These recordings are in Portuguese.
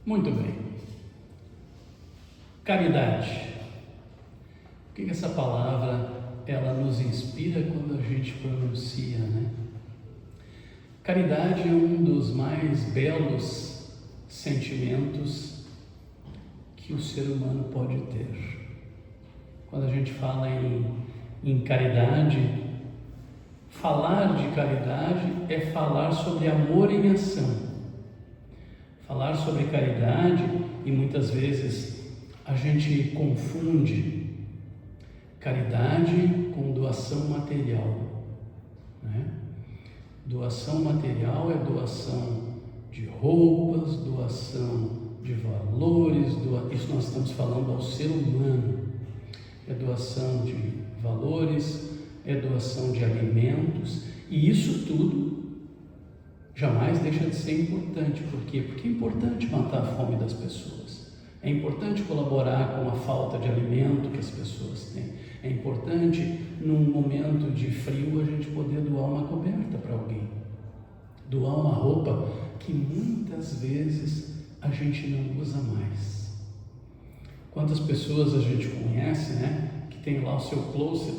Muito bem. Caridade. O que essa palavra ela nos inspira quando a gente pronuncia, né? Caridade é um dos mais belos sentimentos que o ser humano pode ter. Quando a gente fala em caridade, falar de caridade é falar sobre amor em ação. Falar sobre caridade, e muitas vezes a gente confunde caridade com doação material, né? Doação material é doação de roupas, doação de valores, isso nós estamos falando ao ser humano. É doação de valores, é doação de alimentos, e isso tudo jamais deixa de ser importante. Por quê? Porque é importante matar a fome das pessoas. É importante colaborar com a falta de alimento que as pessoas têm. É importante, num momento de frio, a gente poder doar uma coberta para alguém. Doar uma roupa que muitas vezes a gente não usa mais. Quantas pessoas a gente conhece, né, que tem lá o seu closet,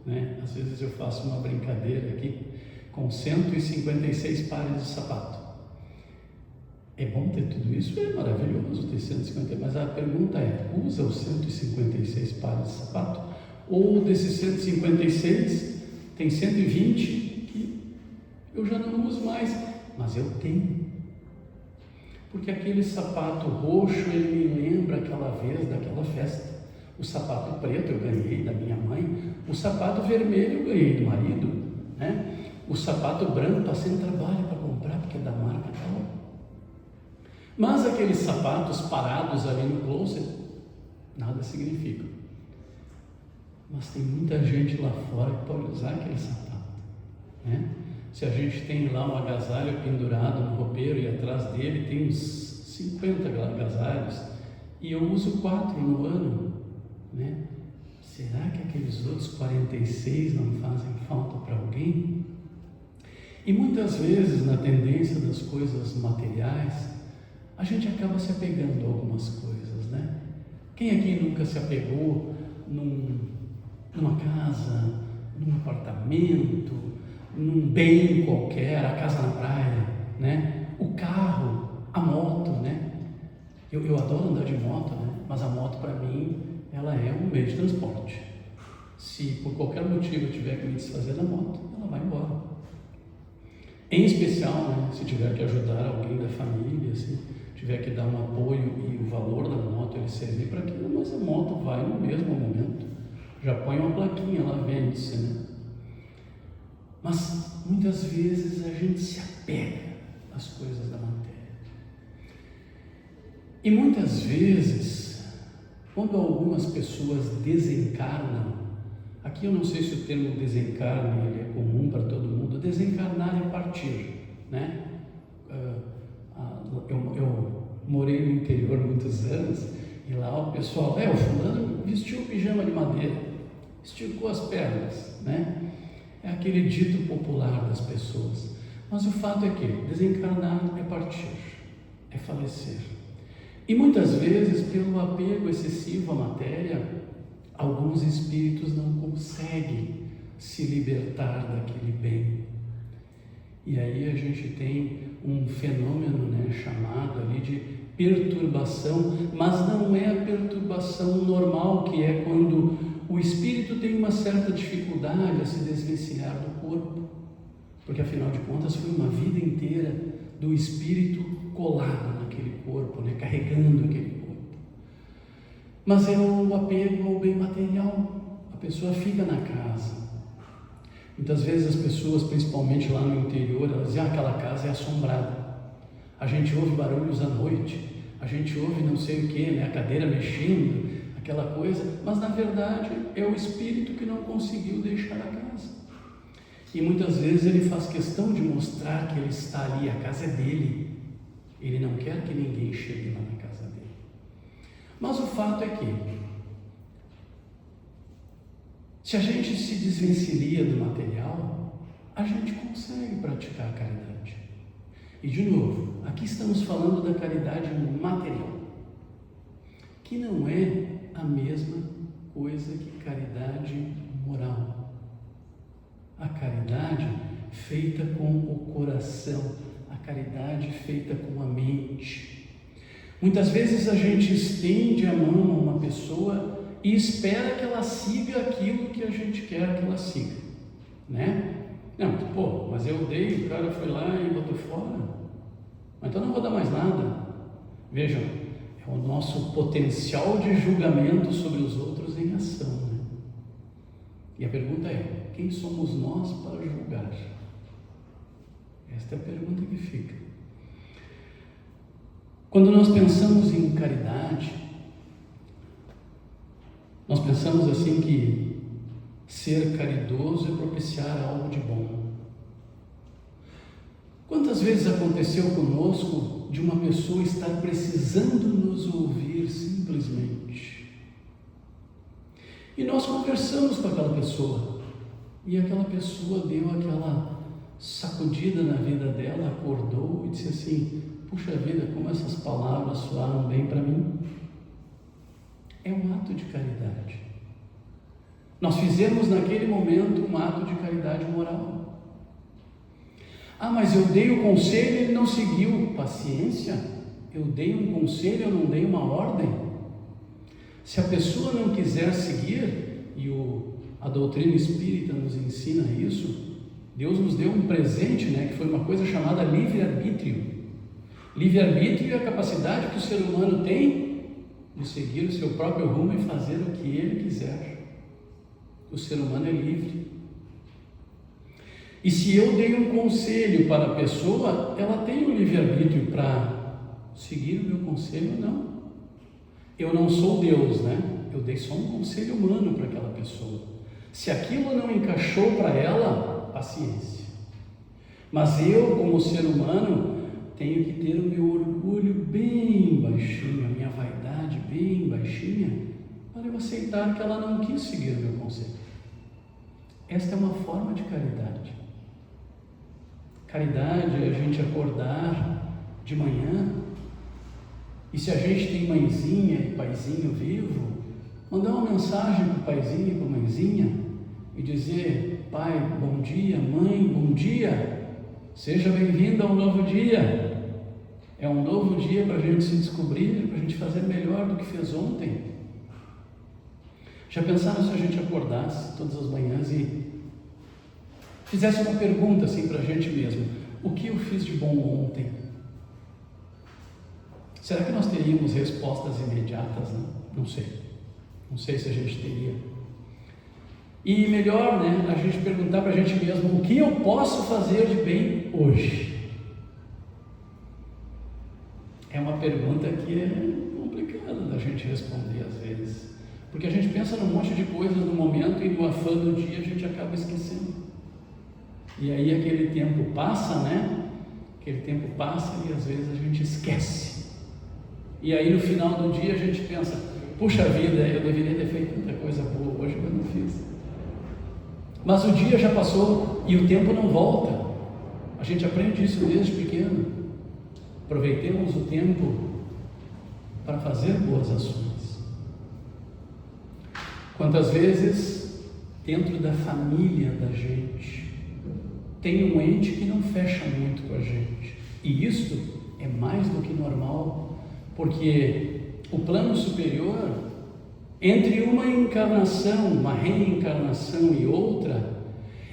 né? Às vezes eu faço uma brincadeira aqui, com 156 pares de sapato. É bom ter tudo isso? É maravilhoso ter 150, mas a pergunta é, usa os 156 pares de sapato? Ou desses 156, tem 120 que eu já não uso mais, mas eu tenho. Porque aquele sapato roxo, ele me lembra aquela vez daquela festa. O sapato preto eu ganhei da minha mãe, o sapato vermelho eu ganhei do marido, né? O sapato branco passei no trabalho para comprar, porque é da marca tal. Mas aqueles sapatos parados ali no closet, nada significa. Mas tem muita gente lá fora que pode usar aquele sapato, né? Se a gente tem lá um agasalho pendurado no roupeiro e atrás dele tem uns 50 agasalhos, e eu uso 4 no ano, né? Será que aqueles outros 46 não fazem falta para alguém? E muitas vezes, na tendência das coisas materiais, a gente acaba se apegando a algumas coisas, né? Quem aqui nunca se apegou numa casa, num apartamento, num bem qualquer, a casa na praia, né? O carro, a moto, né? Eu adoro andar de moto, né? Mas a moto para mim, ela é um meio de transporte. Se por qualquer motivo eu tiver que me desfazer da moto, ela vai embora. Em especial, né, se tiver que ajudar alguém da família, se tiver que dar um apoio e o valor da moto ele servir para aquilo, mas a moto vai no mesmo momento. Já põe uma plaquinha lá, vende-se, né? Mas muitas vezes a gente se apega às coisas da matéria. E muitas vezes, quando algumas pessoas desencarnam, aqui eu não sei se o termo desencarne ele é comum para todo mundo, desencarnar é partir, né? Eu morei no interior muitos anos e lá o pessoal, o fulano vestiu o pijama de madeira, esticou as pernas, né? É aquele dito popular das pessoas. Mas o fato é que desencarnar é partir, é falecer. E muitas vezes, pelo apego excessivo à matéria, alguns espíritos não conseguem se libertar daquele bem. E aí a gente tem um fenômeno, né, chamado ali de perturbação, mas não é a perturbação normal, que é quando o espírito tem uma certa dificuldade a se desvencilhar do corpo, porque afinal de contas foi uma vida inteira do espírito colado naquele corpo, né, carregando aquele corpo. Mas é o apego ao bem material. A pessoa fica na casa. Muitas vezes as pessoas, principalmente lá no interior, elas dizem, aquela casa é assombrada. A gente ouve barulhos à noite, a gente ouve não sei o que, né, a cadeira mexendo, aquela coisa, mas na verdade é o espírito que não conseguiu deixar a casa. E muitas vezes ele faz questão de mostrar que ele está ali, a casa é dele. Ele não quer que ninguém chegue lá na casa dele. Mas o fato é que, se a gente se desvencilha do material, a gente consegue praticar a caridade. E de novo, aqui estamos falando da caridade material, que não é a mesma coisa que caridade moral. A caridade feita com o coração, a caridade feita com a mente. Muitas vezes a gente estende a mão a uma pessoa e espera que ela siga aquilo que a gente quer que ela siga, né? Não, mas eu dei, o cara foi lá e botou fora, mas então não vou dar mais nada. Vejam, é o nosso potencial de julgamento sobre os outros em ação, né? E a pergunta é, quem somos nós para julgar? Esta é a pergunta que fica. Quando nós pensamos em caridade, nós pensamos assim que ser caridoso é propiciar algo de bom. Quantas vezes aconteceu conosco de uma pessoa estar precisando nos ouvir simplesmente? E nós conversamos com aquela pessoa, e aquela pessoa deu aquela sacudida na vida dela, acordou e disse assim: puxa vida, como essas palavras soaram bem para mim. É um ato de caridade. Nós fizemos naquele momento um ato de caridade moral. Ah, mas eu dei o conselho e ele não seguiu. Paciência, eu dei um conselho, eu não dei uma ordem. Se a pessoa não quiser seguir, e a doutrina espírita nos ensina isso, Deus nos deu um presente, né, que foi uma coisa chamada livre-arbítrio. Livre-arbítrio é a capacidade que o ser humano tem de seguir o seu próprio rumo e fazer o que ele quiser. O ser humano é livre. E se eu dei um conselho para a pessoa, ela tem o livre-arbítrio para seguir o meu conselho ou não. Eu não sou Deus, né? Eu dei só um conselho humano para aquela pessoa. Se aquilo não encaixou para ela, paciência. Mas eu, como ser humano, tenho que ter o meu orgulho bem baixinho, a minha vaidade bem baixinha, para eu aceitar que ela não quis seguir o meu conselho. Esta é uma forma de caridade. Caridade é a gente acordar de manhã, e se a gente tem mãezinha e paizinho vivo, mandar uma mensagem para o paizinho e para a mãezinha e dizer: pai, bom dia, mãe, bom dia, seja bem-vindo a um novo dia. É um novo dia para a gente se descobrir, para a gente fazer melhor do que fez ontem. Já pensaram se a gente acordasse todas as manhãs e fizesse uma pergunta assim para a gente mesmo: o que eu fiz de bom ontem? Será que nós teríamos respostas imediatas? Né? Não sei. Não sei se a gente teria. E melhor, né, a gente perguntar para a gente mesmo: o que eu posso fazer de bem hoje? É uma pergunta que é complicada da gente responder às vezes, porque a gente pensa num monte de coisas no momento e no afã do dia a gente acaba esquecendo. E aí aquele tempo passa, né? Aquele tempo passa e às vezes a gente esquece. E aí no final do dia a gente pensa: puxa vida, eu deveria ter feito tanta coisa boa hoje, mas não fiz. Mas o dia já passou e o tempo não volta. A gente aprende isso desde pequeno. Aproveitemos o tempo para fazer boas ações. Quantas vezes, dentro da família da gente, tem um ente que não fecha muito com a gente. E isto é mais do que normal, porque o plano superior, entre uma encarnação, uma reencarnação e outra,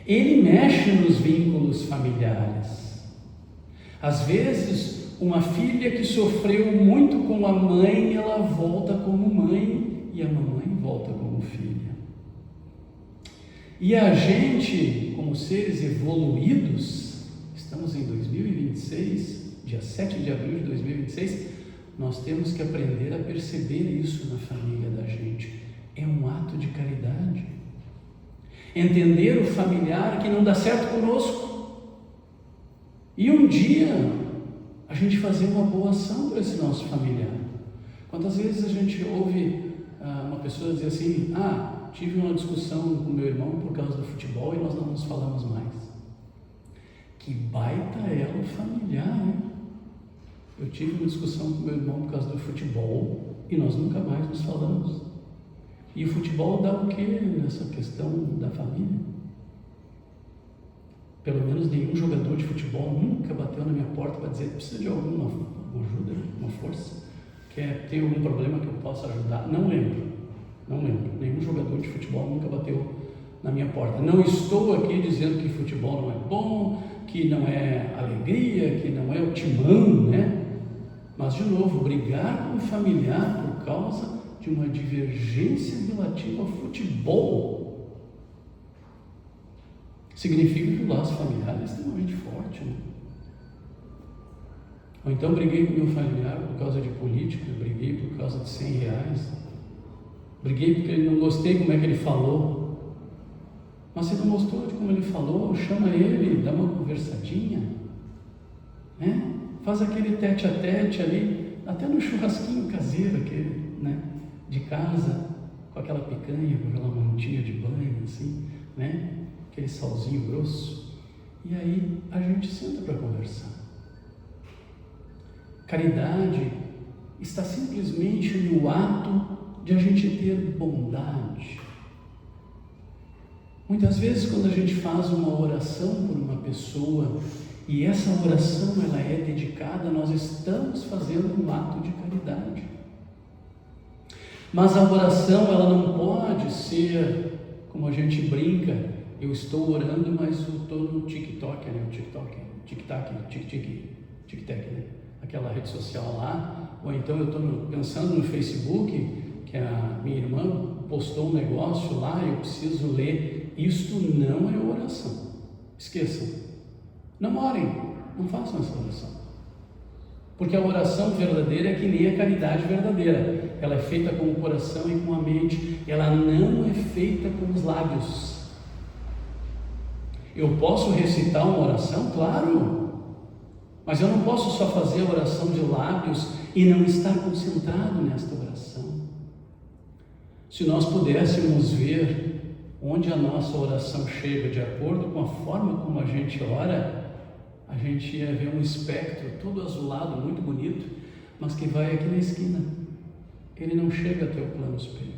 ele mexe nos vínculos familiares. Às vezes, uma filha que sofreu muito com a mãe, ela volta como mãe e a mamãe volta como filha. E a gente, como seres evoluídos, estamos em 2026, dia 7 de abril de 2026, nós temos que aprender a perceber isso na família da gente. É um ato de caridade. Entender o familiar que não dá certo conosco. E um dia a gente fazer uma boa ação para esse nosso familiar. Quantas vezes a gente ouve uma pessoa dizer assim: tive uma discussão com meu irmão por causa do futebol e nós não nos falamos mais. Que baita elo familiar, hein? Eu tive uma discussão com meu irmão por causa do futebol e nós nunca mais nos falamos. E o futebol dá o quê nessa questão da família? Pelo menos nenhum jogador de futebol nunca bateu na minha porta para dizer: precisa de alguma ajuda, uma força, tem algum problema que eu possa ajudar? Não lembro. Nenhum jogador de futebol nunca bateu na minha porta. Não estou aqui dizendo que futebol não é bom, que não é alegria, que não é o timão, né? Mas, de novo, brigar com um familiar por causa de uma divergência relativa ao futebol significa que o laço familiar é extremamente forte, né? Ou então briguei com meu familiar por causa de política, briguei por causa de R$100, briguei porque ele não gostei como é que ele falou. Mas se não gostou de como ele falou, chama ele, dá uma conversadinha, né? Faz aquele tete a tete ali, até no churrasquinho caseiro aquele, né? De casa, com aquela picanha, com aquela mantinha de banho, assim, né? Aquele salzinho grosso. E aí a gente senta para conversar. Caridade está simplesmente no ato de a gente ter bondade. Muitas vezes, quando a gente faz uma oração por uma pessoa e essa oração ela é dedicada, nós estamos fazendo um ato de caridade. Mas a oração ela não pode ser como a gente brinca: eu estou orando, mas eu estou no TikTok, né? Tic-tac, né? Aquela rede social lá, ou então eu estou pensando no Facebook, que a minha irmã postou um negócio lá, eu preciso ler. Isto não é oração. Esqueçam. Não orem, não façam essa oração. Porque a oração verdadeira é que nem a caridade verdadeira. Ela é feita com o coração e com a mente. Ela não é feita com os lábios. Eu posso recitar uma oração? Claro. Mas eu não posso só fazer a oração de lábios e não estar concentrado nesta oração. Se nós pudéssemos ver onde a nossa oração chega de acordo com a forma como a gente ora, a gente ia ver um espectro todo azulado, muito bonito, mas que vai aqui na esquina. Ele não chega até o plano superior.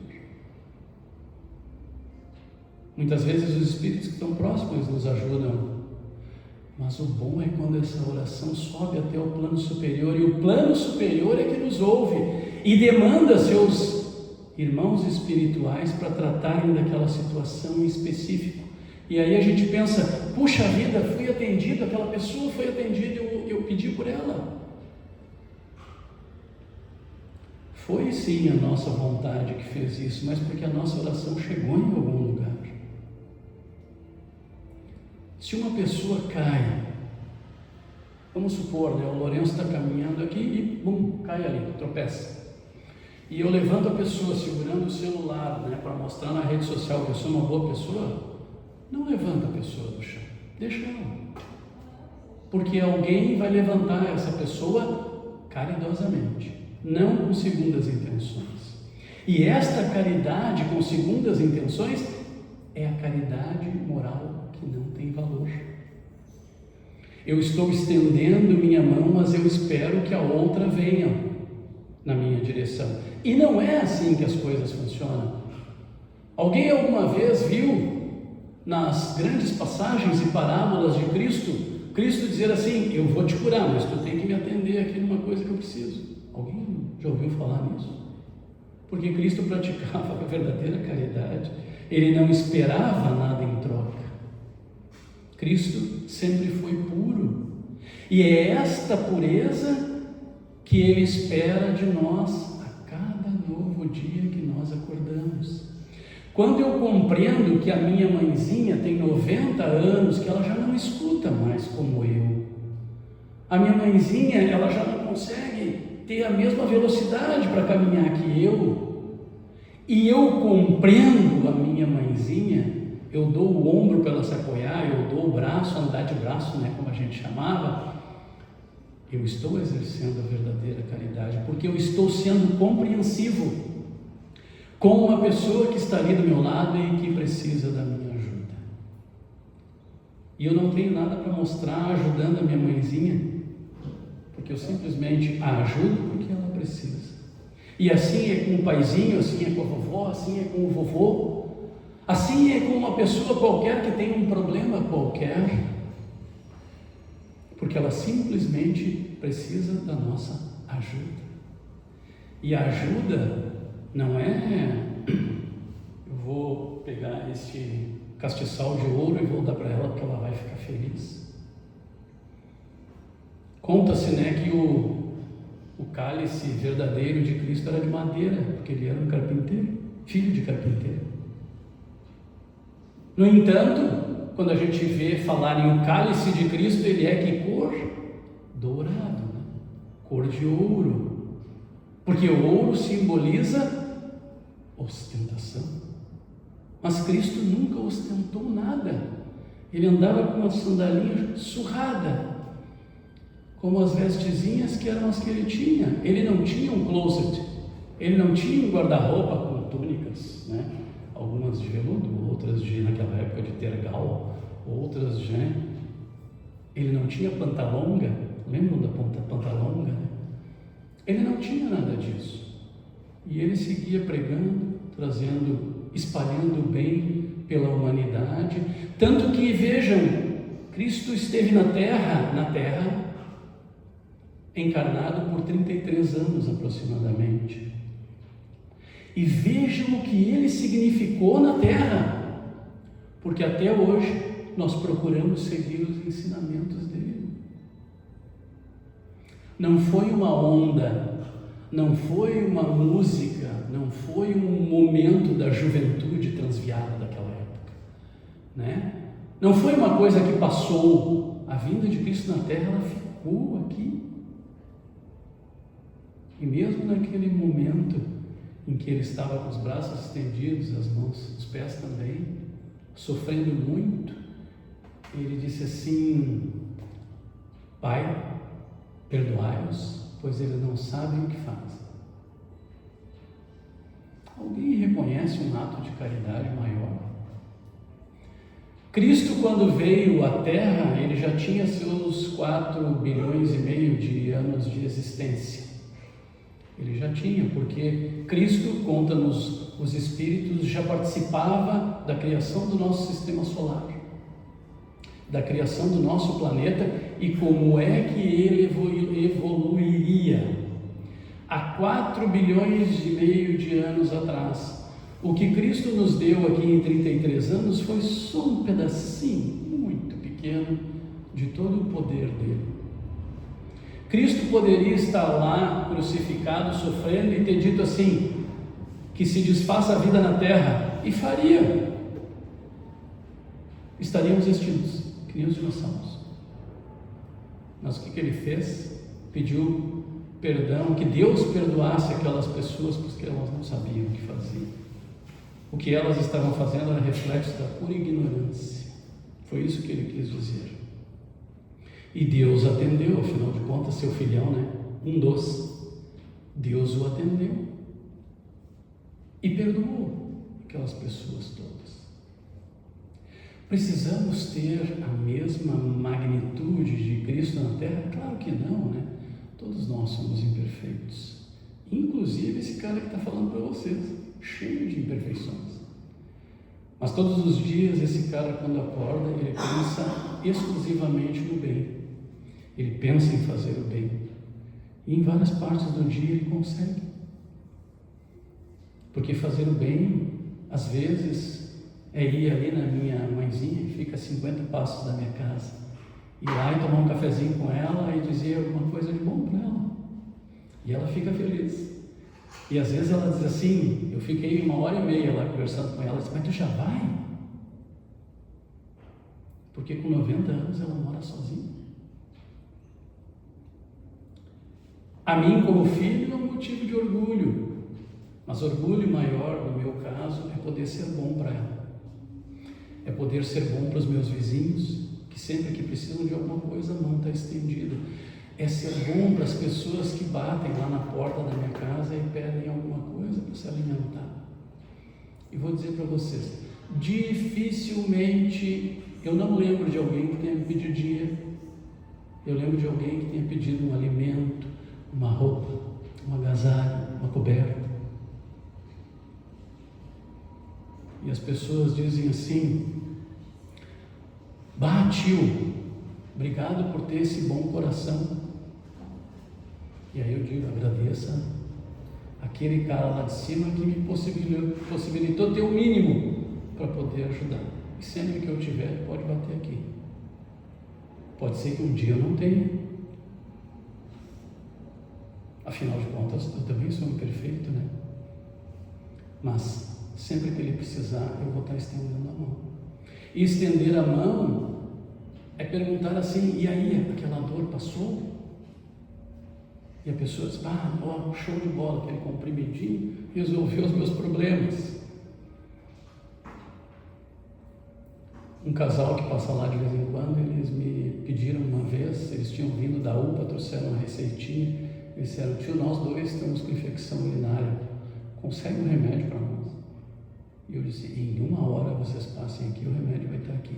Muitas vezes os espíritos que estão próximos nos ajudam, mas o bom é quando essa oração sobe até o plano superior, e o plano superior é que nos ouve e demanda seus irmãos espirituais para tratarem daquela situação em específico. E aí a gente pensa: puxa vida, fui atendido, aquela pessoa foi atendida, eu pedi por ela. Foi sim a nossa vontade que fez isso, mas porque a nossa oração chegou em algum lugar. Se uma pessoa cai, vamos supor, né, o Lourenço está caminhando aqui e bum, cai ali, tropeça. E eu levanto a pessoa segurando o celular, né, para mostrar na rede social que eu sou uma boa pessoa. Não levanta a pessoa do chão, deixa ela. Porque alguém vai levantar essa pessoa caridosamente, não com segundas intenções. E esta caridade com segundas intenções é a caridade moral que não tem valor. Eu estou estendendo minha mão, mas eu espero que a outra venha na minha direção. E não é assim que as coisas funcionam. Alguém alguma vez viu nas grandes passagens e parábolas de Cristo dizer assim: eu vou te curar, mas tu tem que me atender aqui numa coisa que eu preciso? Alguém já ouviu falar nisso? Porque Cristo praticava a verdadeira caridade. Ele não esperava nada em troca. Cristo sempre foi puro. E é esta pureza que Ele espera de nós a cada novo dia que nós acordamos. Quando eu compreendo que a minha mãezinha tem 90 anos, que ela já não escuta mais como eu. A minha mãezinha, ela já não consegue ter a mesma velocidade para caminhar que eu. E eu compreendo a minha mãezinha, eu dou o ombro para ela se apoiar, eu dou o braço, andar de braço, né, como a gente chamava. Eu estou exercendo a verdadeira caridade, porque eu estou sendo compreensivo com uma pessoa que está ali do meu lado e que precisa da minha ajuda. E eu não tenho nada para mostrar ajudando a minha mãezinha, porque porque eu simplesmente a ajudo porque ela precisa. E assim é com o paizinho, assim é com a vovó, assim é com o vovô, assim é com uma pessoa qualquer que tem um problema qualquer, porque ela simplesmente precisa da nossa ajuda. E a ajuda não é, eu vou pegar este castiçal de ouro e vou dar para ela porque ela vai ficar feliz. Conta-se, né, que o cálice verdadeiro de Cristo era de madeira, porque ele era um carpinteiro, filho de carpinteiro. No entanto, quando a gente vê falar em o cálice de Cristo, ele é que cor? Dourado, né? Cor de ouro, porque o ouro simboliza ostentação. Mas Cristo nunca ostentou nada. Ele andava com uma sandalinha surrada, como as vestezinhas que eram as que ele tinha. Ele não tinha um closet, ele não tinha um guarda-roupa com túnicas, né? Algumas de veludo, outras de, naquela época, de tergal, outras de... Ele não tinha pantalonga, lembram da pantalonga? Né? Ele não tinha nada disso. E ele seguia pregando, trazendo, espalhando o bem pela humanidade. Tanto que, vejam, Cristo esteve na terra, encarnado por 33 anos aproximadamente. E vejam o que ele significou na terra, porque até hoje nós procuramos seguir os ensinamentos dele. Não foi uma onda, não foi uma música, não foi um momento da juventude transviada daquela época, né? Não foi uma coisa que passou. A vinda de Cristo na terra, ela ficou aqui. E mesmo naquele momento em que ele estava com os braços estendidos, as mãos, os pés também, sofrendo muito, ele disse assim: Pai, perdoai-os, pois eles não sabem o que fazem. Alguém reconhece um ato de caridade maior? Cristo, quando veio à Terra, ele já tinha seus 4,5 bilhões de anos de existência. Ele já tinha, porque Cristo, conta-nos os Espíritos, já participava da criação do nosso sistema solar, da criação do nosso planeta e como é que ele evoluiria. Há 4,5 bilhões de anos atrás, o que Cristo nos deu aqui em 33 anos foi só um pedacinho muito pequeno de todo o poder dele. Cristo poderia estar lá crucificado, sofrendo e ter dito assim, que se desfaça a vida na terra, e faria. Estaríamos extintos, que nem os dinossauros. Mas o que ele fez? Pediu perdão, que Deus perdoasse aquelas pessoas, porque elas não sabiam o que faziam. O que elas estavam fazendo era reflexo da pura ignorância. Foi isso que ele quis dizer. E Deus atendeu, afinal de contas, seu filhão, né? Um dos. Deus o atendeu e perdoou aquelas pessoas todas. Precisamos ter a mesma magnitude de Cristo na Terra? Claro que não, né? Todos nós somos imperfeitos. Inclusive esse cara que está falando para vocês, cheio de imperfeições. Mas todos os dias esse cara, quando acorda, ele pensa exclusivamente no bem. Ele pensa em fazer o bem. E em várias partes do dia ele consegue. Porque fazer o bem, às vezes, é ir ali na minha mãezinha, que fica a 50 passos da minha casa, ir lá e tomar um cafezinho com ela e dizer alguma coisa de bom para ela. E ela fica feliz. E às vezes ela diz assim, eu fiquei 1h30 lá conversando com ela, ela diz, mas tu já vai? Porque com 90 anos ela mora sozinha. A mim, como filho, é um motivo de orgulho, mas orgulho maior, no meu caso, é poder ser bom para ela, é poder ser bom para os meus vizinhos, que sempre que precisam de alguma coisa, a mão está estendida, é ser bom para as pessoas que batem lá na porta da minha casa e pedem alguma coisa para se alimentar. E vou dizer para vocês, dificilmente, eu não lembro de alguém que tenha me pedido dinheiro. Eu lembro de alguém que tenha pedido um alimento, uma roupa, um agasalho, uma coberta. E as pessoas dizem assim: "Bah, tio, obrigado por ter esse bom coração." E aí eu digo: agradeça aquele cara lá de cima que me possibilitou ter o mínimo para poder ajudar. E sempre que eu tiver, pode bater aqui. Pode ser que um dia eu não tenha. Afinal de contas, eu também sou imperfeito, né? Mas sempre que ele precisar, eu vou estar estendendo a mão. E estender a mão é perguntar assim: e aí, aquela dor passou? E a pessoa diz: ó, show de bola, aquele comprimidinho resolveu os meus problemas. Um casal que passa lá de vez em quando, eles me pediram uma vez, eles tinham vindo da UPA, trouxeram uma receitinha, eles disseram: tio, nós dois estamos com infecção urinária, consegue um remédio para nós? E eu disse: em 1 hora vocês passem aqui, o remédio vai estar aqui.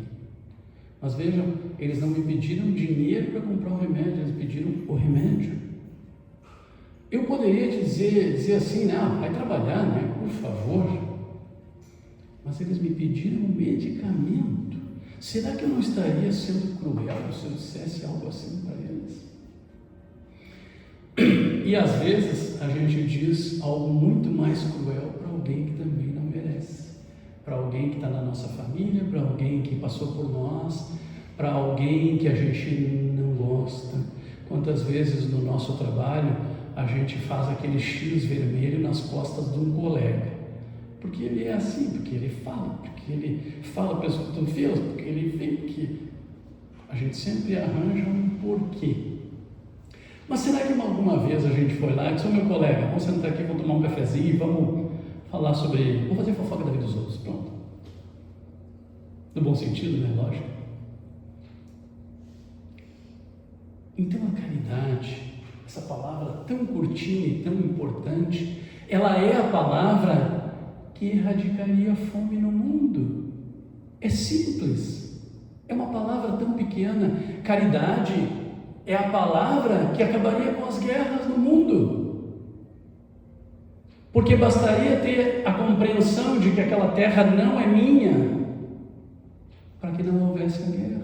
Mas vejam, eles não me pediram dinheiro para comprar o remédio, eles pediram o remédio. Eu poderia dizer assim: não, vai trabalhar, né, por favor. Mas eles me pediram um medicamento. Será que eu não estaria sendo cruel se eu dissesse algo assim para eles? E às vezes a gente diz algo muito mais cruel para alguém que também não merece. Para alguém que está na nossa família, para alguém que passou por nós, para alguém que a gente não gosta. Quantas vezes no nosso trabalho a gente faz aquele X vermelho nas costas de um colega? Porque ele é assim, porque ele fala para os cotovelos, porque ele vê que a gente sempre arranja um porquê. Mas será que alguma vez a gente foi lá e disse: ô meu colega, vamos sentar aqui, vamos tomar um cafezinho e vamos falar sobre, vamos fazer fofoca da vida dos outros, pronto. No bom sentido, né? Lógico. Então a caridade, essa palavra tão curtinha e tão importante, ela é a palavra que erradicaria a fome no mundo. É simples, é uma palavra tão pequena. Caridade é a palavra que acabaria com as guerras no mundo, porque bastaria ter a compreensão de que aquela terra não é minha para que não houvesse a guerra,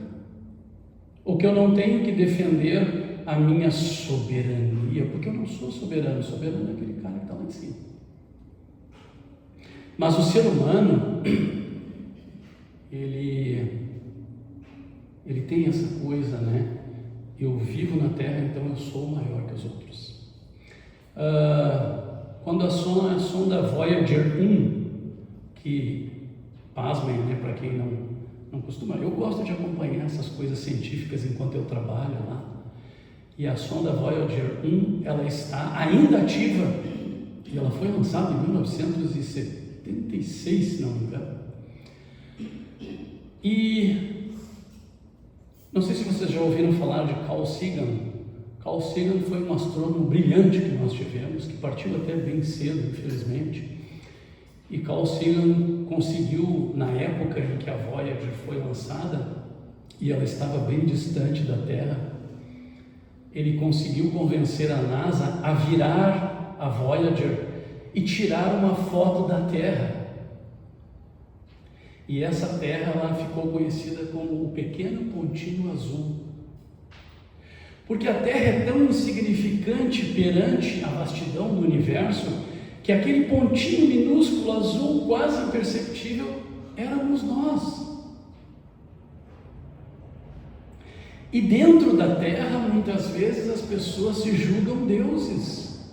ou que eu não tenho que defender a minha soberania, porque eu não sou soberano, soberano é aquele cara que está lá em cima. Mas o ser humano, ele tem essa coisa, né? Eu vivo na Terra, então eu sou maior que os outros. Quando a sonda Voyager 1, que, pasmem, né, para quem não costuma, eu gosto de acompanhar essas coisas científicas enquanto eu trabalho lá, e a sonda Voyager 1, ela está ainda ativa, e ela foi lançada em 1976, se não me engano. E não sei se vocês já ouviram falar de Carl Sagan. Carl Sagan foi um astrônomo brilhante que nós tivemos, que partiu até bem cedo, infelizmente. E Carl Sagan conseguiu, na época em que a Voyager foi lançada, e ela estava bem distante da Terra, ele conseguiu convencer a NASA a virar a Voyager e tirar uma foto da Terra. E essa Terra ela ficou conhecida como o pequeno pontinho azul. Porque a Terra é tão insignificante perante a vastidão do universo, que aquele pontinho minúsculo azul, quase imperceptível, éramos nós. E dentro da Terra, muitas vezes as pessoas se julgam deuses.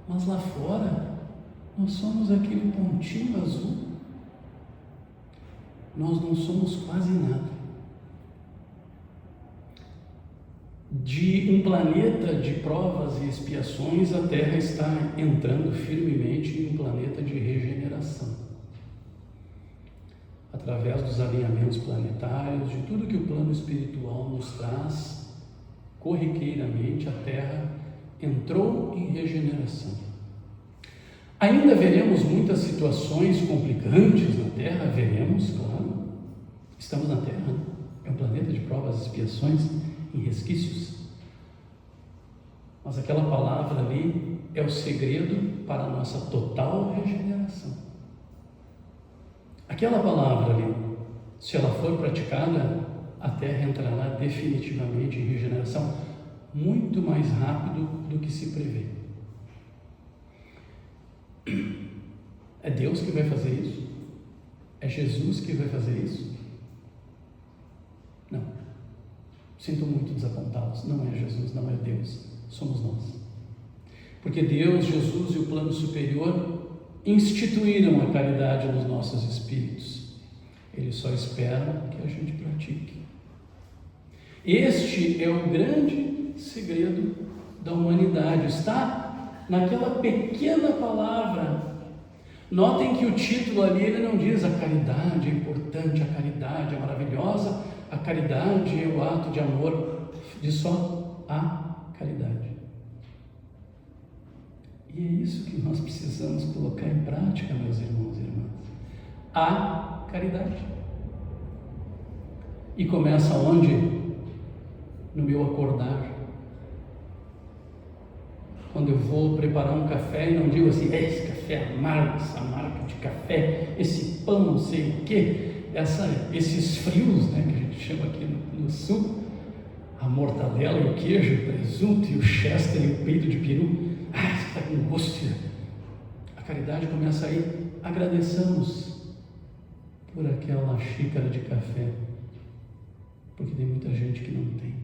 Mas lá fora, nós somos aquele pontinho azul. Nós não somos quase nada. De um planeta de provas e expiações, a Terra está entrando firmemente em um planeta de regeneração. Através dos alinhamentos planetários, de tudo que o plano espiritual nos traz, corriqueiramente a Terra entrou em regeneração. Ainda veremos muitas situações complicantes na Terra, veremos, claro. Estamos na Terra, né? É um planeta de provas as expiações em resquícios. Mas aquela palavra ali é o segredo para a nossa total regeneração. Aquela palavra ali, se ela for praticada, a terra entrará definitivamente em regeneração muito mais rápido do que se prevê. É Deus que vai fazer isso? É Jesus que vai fazer isso? Não. Sinto muito desapontá-los. Não é Jesus, não é Deus. Somos nós. Porque Deus, Jesus e o plano superior instituíram a caridade nos nossos espíritos. Eles só esperam que a gente pratique. Este é o grande segredo da humanidade. Está naquela pequena palavra. Notem que o título ali, ele não diz a caridade é importante, a caridade é maravilhosa, a caridade é o ato de amor, diz só a caridade. E é isso que nós precisamos colocar em prática, meus irmãos e irmãs. A caridade. E começa onde? No meu acordar. Quando eu vou preparar um café e não digo assim, esse café amargo, essa marca de café, esse pão não sei o quê, esses frios, né, que a gente chama aqui no sul, a mortadela e o queijo, o presunto e o chester e o peito de peru, isso está com gosto. A caridade começa aí, agradeçamos por aquela xícara de café, porque tem muita gente que não tem,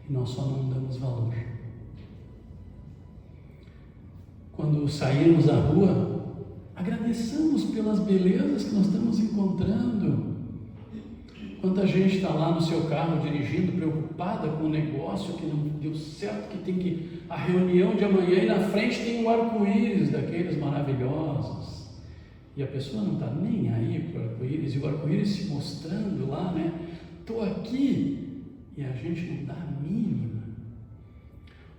e nós só não damos valor. Quando sairmos à rua, agradeçamos pelas belezas que nós estamos encontrando. Quanta gente está lá no seu carro dirigindo, preocupada com o negócio que não deu certo, que tem que a reunião de amanhã e na frente tem um arco-íris daqueles maravilhosos. E a pessoa não está nem aí para o arco-íris, e o arco-íris se mostrando lá, né? Estou aqui, e a gente não dá a mínima.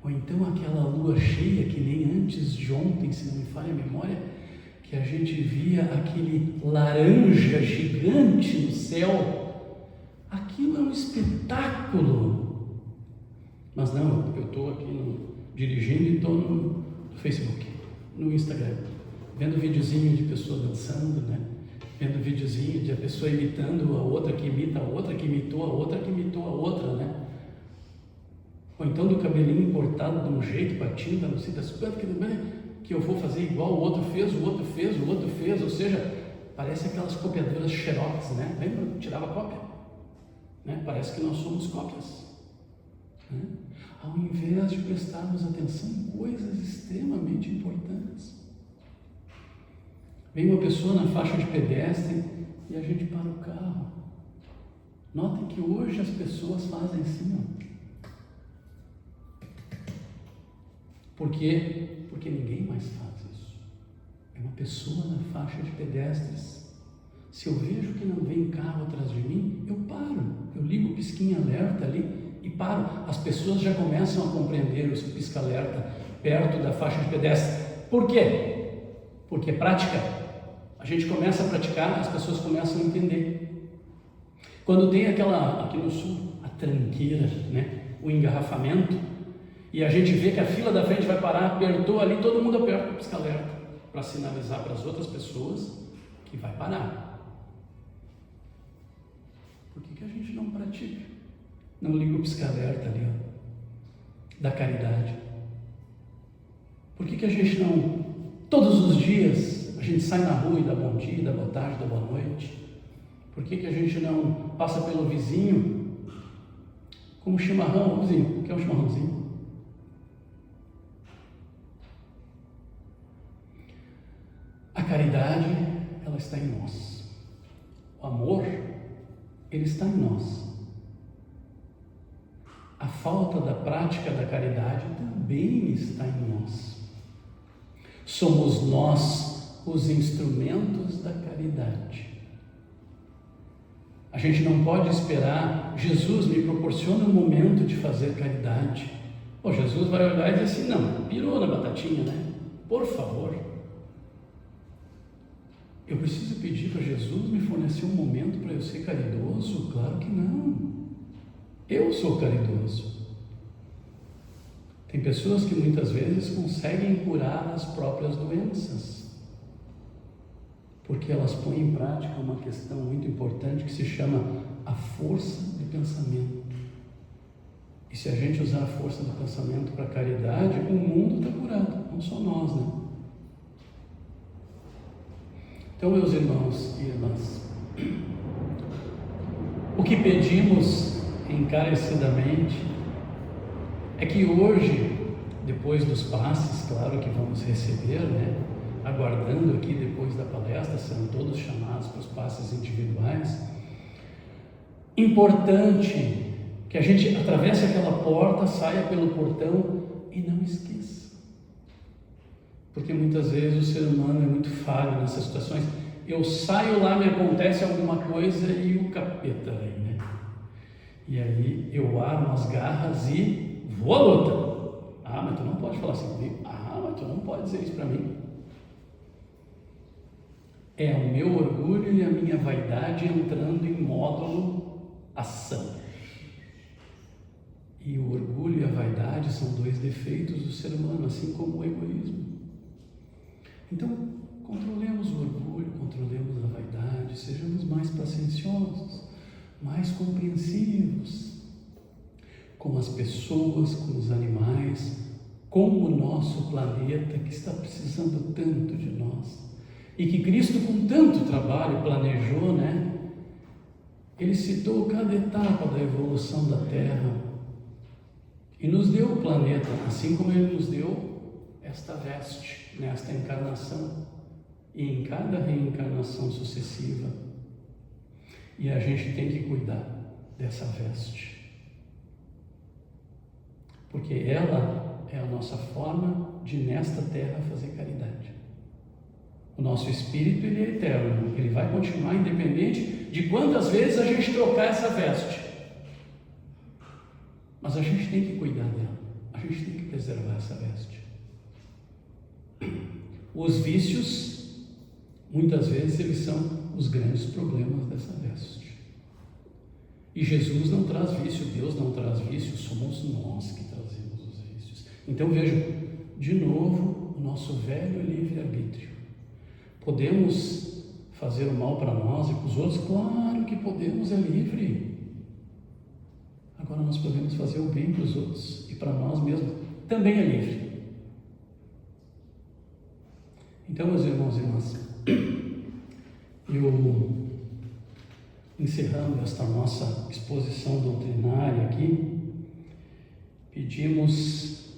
Ou então aquela lua cheia que nem antes de ontem, se não me falha a memória, que a gente via aquele laranja gigante no céu. Aquilo é um espetáculo. Mas não, eu estou aqui dirigindo e estou no Facebook, no Instagram, vendo videozinho de pessoa dançando, né? Vendo videozinho de a pessoa imitando a outra que imita a outra, que imitou a outra, que imitou a outra, né? Ou então do cabelinho cortado de um jeito, com a tinta, não sei das quantas, que eu vou fazer igual o outro fez, o outro fez, o outro fez, ou seja, parece aquelas copiadoras xerox, né? Lembra? Tirava cópia, né? Parece que nós somos cópias, né? Ao invés de prestarmos atenção em coisas extremamente importantes. Vem uma pessoa na faixa de pedestre e a gente para o carro. Notem que hoje as pessoas fazem assim, ó. Por quê? Porque ninguém mais faz isso. É uma pessoa na faixa de pedestres. Se eu vejo que não vem carro atrás de mim, eu paro. Eu ligo o pisquinha alerta ali e paro. As pessoas já começam a compreender o pisca-alerta perto da faixa de pedestre. Por quê? Porque é prática. A gente começa a praticar, as pessoas começam a entender. Quando tem aquela, aqui no sul, a tranqueira, né? O engarrafamento, e a gente vê que a fila da frente vai parar, apertou ali, todo mundo aperta o pisca-alerta para sinalizar para as outras pessoas que vai parar. Por que a gente não pratica? Não liga o pisca-alerta ali, ó, da caridade. Por que a gente não, todos os dias, a gente sai na rua e dá bom dia, dá boa tarde, dá boa noite? Por que a gente não passa pelo vizinho como chimarrão? Vizinho, o que é um chimarrãozinho? A caridade, ela está em nós. O amor, ele está em nós. A falta da prática da caridade também está em nós. Somos nós os instrumentos da caridade. A gente não pode esperar, Jesus me proporciona um momento de fazer caridade. Jesus vai olhar e dizer assim, não, pirou na batatinha, né? Por favor. Eu preciso pedir para Jesus me fornecer um momento para eu ser caridoso? Claro que não. Eu sou caridoso. Tem pessoas que muitas vezes conseguem curar as próprias doenças, porque elas põem em prática uma questão muito importante que se chama a força de pensamento. E se a gente usar a força do pensamento para a caridade, o mundo está curado, não só nós, né? Então, meus irmãos e irmãs, o que pedimos encarecidamente é que hoje, depois dos passes, claro que vamos receber, né? Aguardando aqui depois da palestra, serão todos chamados para os passes individuais. Importante que a gente atravesse aquela porta, saia pelo portão e não esqueça. Porque muitas vezes o ser humano é muito falho nessas situações. Eu saio lá, me acontece alguma coisa e o capeta vem, né? E aí eu armo as garras e vou à luta. Ah, mas tu não pode falar assim comigo. Ah, mas tu não pode dizer isso para mim. É o meu orgulho e a minha vaidade entrando em módulo ação. E o orgulho e a vaidade são dois defeitos do ser humano, assim como o egoísmo. Então, controlemos o orgulho, controlemos a vaidade, sejamos mais pacienciosos, mais compreensivos com as pessoas, com os animais, com o nosso planeta que está precisando tanto de nós. E que Cristo, com tanto trabalho, planejou, né? Ele citou cada etapa da evolução da Terra e nos deu o planeta, assim como Ele nos deu esta veste, nesta encarnação e em cada reencarnação sucessiva. E a gente tem que cuidar dessa veste, porque ela é a nossa forma de, nesta Terra, fazer caridade. O nosso espírito, ele é eterno, ele vai continuar independente de quantas vezes a gente trocar essa veste. Mas a gente tem que cuidar dela, a gente tem que preservar essa veste. Os vícios, muitas vezes, eles são os grandes problemas dessa veste. E Jesus não traz vício, Deus não traz vício, somos nós que trazemos os vícios. Então vejam, de novo, o nosso velho livre-arbítrio. Podemos fazer o mal para nós e para os outros? Claro que podemos, é livre. Agora nós podemos fazer o bem para os outros e para nós mesmos, também é livre. Então, meus irmãos e irmãs, eu, encerrando esta nossa exposição doutrinária aqui, pedimos,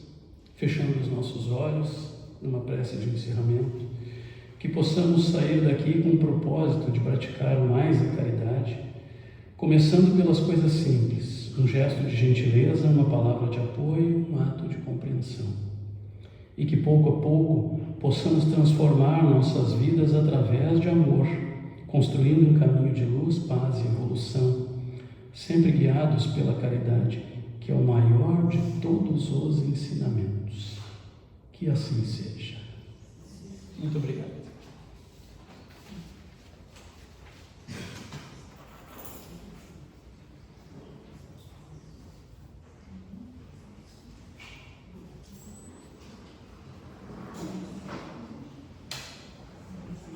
fechando os nossos olhos, numa prece de encerramento, que possamos sair daqui com o propósito de praticar mais a caridade, começando pelas coisas simples, um gesto de gentileza, uma palavra de apoio, um ato de compreensão. E que pouco a pouco possamos transformar nossas vidas através de amor, construindo um caminho de luz, paz e evolução, sempre guiados pela caridade, que é o maior de todos os ensinamentos. Que assim seja. Muito obrigado.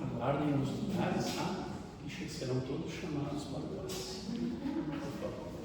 Aguardem os lugares, tá? Que serão todos chamados para o passe. Por favor.